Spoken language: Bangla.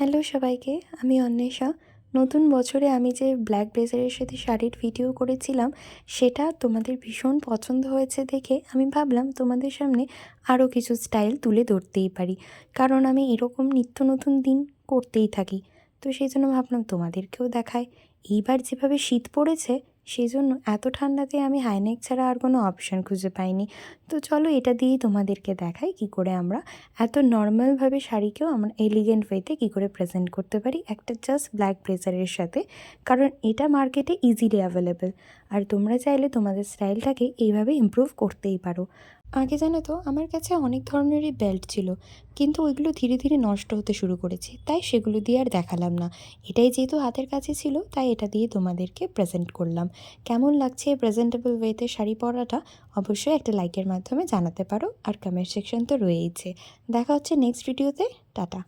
হ্যালো সবাইকে, আমি অন্বেষা। নতুন বছরে আমি যে ব্ল্যাক ব্লেজারের সাথে শাড়ির ভিডিও করেছিলাম, সেটা তোমাদের ভীষণ পছন্দ হয়েছে দেখে আমি ভাবলাম তোমাদের সামনে আরও কিছু স্টাইল তুলে ধরতেই পারি। কারণ আমি এরকম নিত্য নতুন দিন করতেই থাকি, তো সেই জন্য ভাবলাম তোমাদেরকেও দেখাই। এইবার যেভাবে শীত পড়েছে, সেই জন্য এত ঠান্ডাতে আমি হাইনেক ছাড়া আর কোনো অপশান খুঁজে পাইনি। তো চলো এটা দিয়েই তোমাদেরকে দেখাই কী করে আমরা এত নর্মালভাবে শাড়িকেও আমরা এলিগেন্ট ওয়েতে কী করে প্রেজেন্ট করতে পারি একটা জাস্ট ব্ল্যাক ব্লেজারের সাথে। কারণ এটা মার্কেটে ইজিলি অ্যাভেলেবেল, আর তোমরা চাইলে তোমাদের স্টাইলটাকে এইভাবে ইমপ্রুভ করতেই পারো। আগে জানো তো আমার কাছে অনেক ধরনেরই বেল্ট ছিল, কিন্তু ওইগুলো ধীরে ধীরে নষ্ট হতে শুরু করেছে, তাই সেগুলো দিয়ে আর দেখালাম না। এটাই যেহেতু হাতের কাছে ছিল, তাই এটা দিয়ে তোমাদেরকে প্রেজেন্ট করলাম। কেমন লাগছে প্রেজেন্টেবল ওয়েতে শাড়ি পরাটা অবশ্যই একটা লাইকের মাধ্যমে জানাতে পারো, আর কমেন্ট সেকশন তো রয়েইছে। দেখা হচ্ছে নেক্সট ভিডিওতে। টাটা।